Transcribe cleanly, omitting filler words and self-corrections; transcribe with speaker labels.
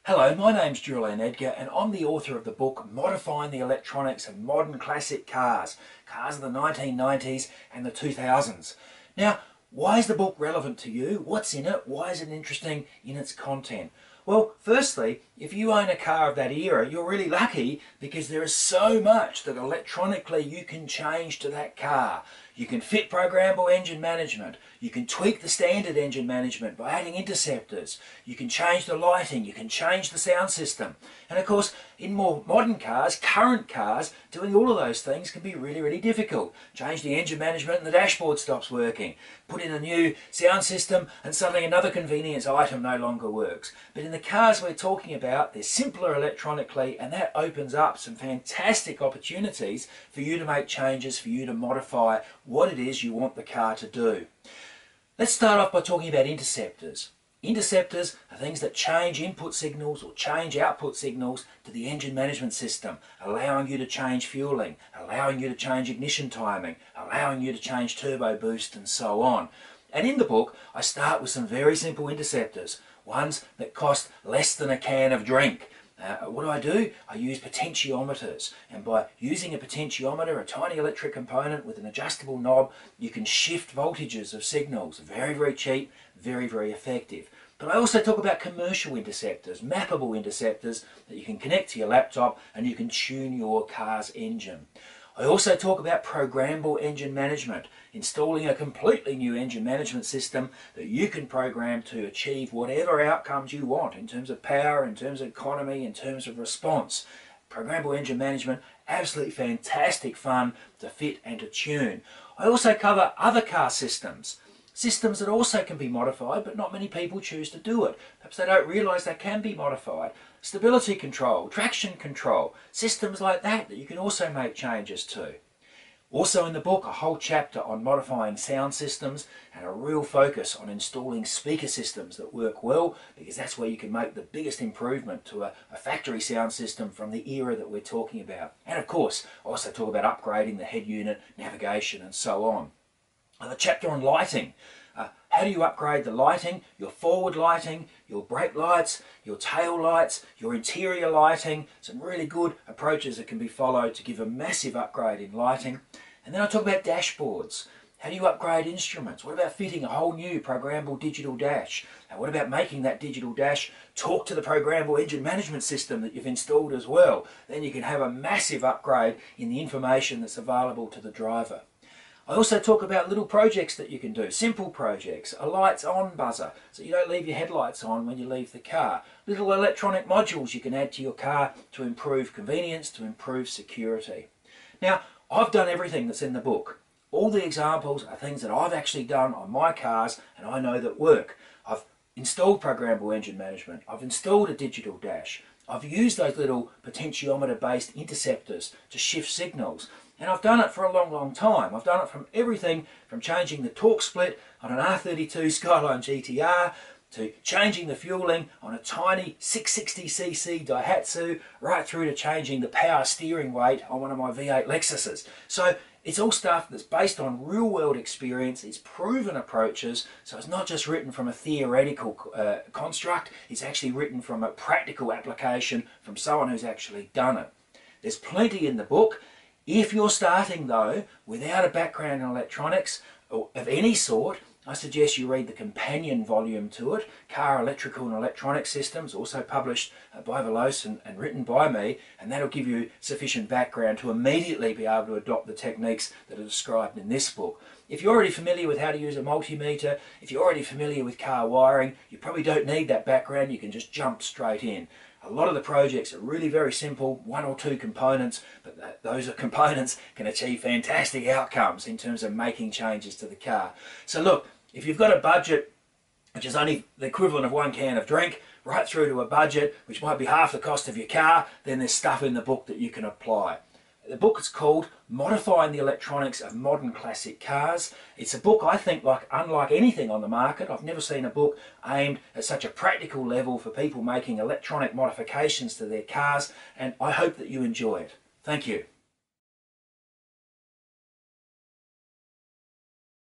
Speaker 1: Hello, my name's Julian Edgar and I'm the author of the book Modifying the Electronics of Modern Classic Cars, cars of the 1990s and the 2000s. Now, why is the book relevant to you? What's in it? Why is it interesting in its content? Well, firstly, if you own a car of that era, you're really lucky because there is so much that electronically you can change to that car. You can fit programmable engine management. You can tweak the standard engine management by adding interceptors. You can change the lighting. You can change the sound system. And of course, in more modern cars, current cars, doing all of those things can be really, really difficult. Change the engine management and the dashboard stops working. Put in a new sound system and suddenly another convenience item no longer works. But in the cars we're talking about, they're simpler electronically, and that opens up some fantastic opportunities for you to make changes, for you to modify what it is you want the car to do. Let's start off by talking about interceptors. Interceptors are things that change input signals or change output signals to the engine management system, allowing you to change fueling, allowing you to change ignition timing, allowing you to change turbo boost and so on. And in the book I start with some very simple interceptors, ones that cost less than a can of drink. What do? I use potentiometers, and by using a potentiometer, a tiny electric component with an adjustable knob, you can shift voltages of signals. Very, very cheap, very, very effective. But I also talk about commercial interceptors, mappable interceptors that you can connect to your laptop and you can tune your car's engine. I also talk about programmable engine management, installing a completely new engine management system that you can program to achieve whatever outcomes you want in terms of power, in terms of economy, in terms of response. Programmable engine management, absolutely fantastic fun to fit and to tune. I also cover other car systems. Systems that also can be modified, but not many people choose to do it. Perhaps they don't realise they can be modified. Stability control, traction control, systems like that you can also make changes to. Also in the book, a whole chapter on modifying sound systems and a real focus on installing speaker systems that work well, because that's where you can make the biggest improvement to a factory sound system from the era that we're talking about. And of course, I also talk about upgrading the head unit, navigation and so on. A chapter on lighting. How do you upgrade the lighting, your forward lighting, your brake lights, your tail lights, your interior lighting. Some really good approaches that can be followed to give a massive upgrade in lighting. And then I talk about dashboards. How do you upgrade instruments? What about fitting a whole new programmable digital dash? And what about making that digital dash talk to the programmable engine management system that you've installed as well? Then you can have a massive upgrade in the information that's available to the driver. I also talk about little projects that you can do, simple projects, a lights on buzzer, so you don't leave your headlights on when you leave the car. Little electronic modules you can add to your car to improve convenience, to improve security. Now, I've done everything that's in the book. All the examples are things that I've actually done on my cars and I know that work. I've installed programmable engine management, I've installed a digital dash, I've used those little potentiometer-based interceptors to shift signals. And I've done it for a long, long time. I've done it from everything from changing the torque split on an R32 Skyline GTR to changing the fueling on a tiny 660cc Daihatsu, right through to changing the power steering weight on one of my V8 Lexuses. So it's all stuff that's based on real-world experience. It's proven approaches, so it's not just written from a theoretical construct. It's actually written from a practical application from someone who's actually done it. There's plenty in the book. If you're starting though without a background in electronics or of any sort, I suggest you read the companion volume to it, Car Electrical and Electronic Systems, also published by Veloce and written by me, and that'll give you sufficient background to immediately be able to adopt the techniques that are described in this book. If you're already familiar with how to use a multimeter, if you're already familiar with car wiring, you probably don't need that background, you can just jump straight in. A lot of the projects are really very simple, one or two components, but those components can achieve fantastic outcomes in terms of making changes to the car. So look, if you've got a budget which is only the equivalent of one can of drink, right through to a budget which might be half the cost of your car, then there's stuff in the book that you can apply. The book is called Modifying the Electronics of Modern Classic Cars. It's a book I think unlike anything on the market. I've never seen a book aimed at such a practical level for people making electronic modifications to their cars, and I hope that you enjoy it. Thank you.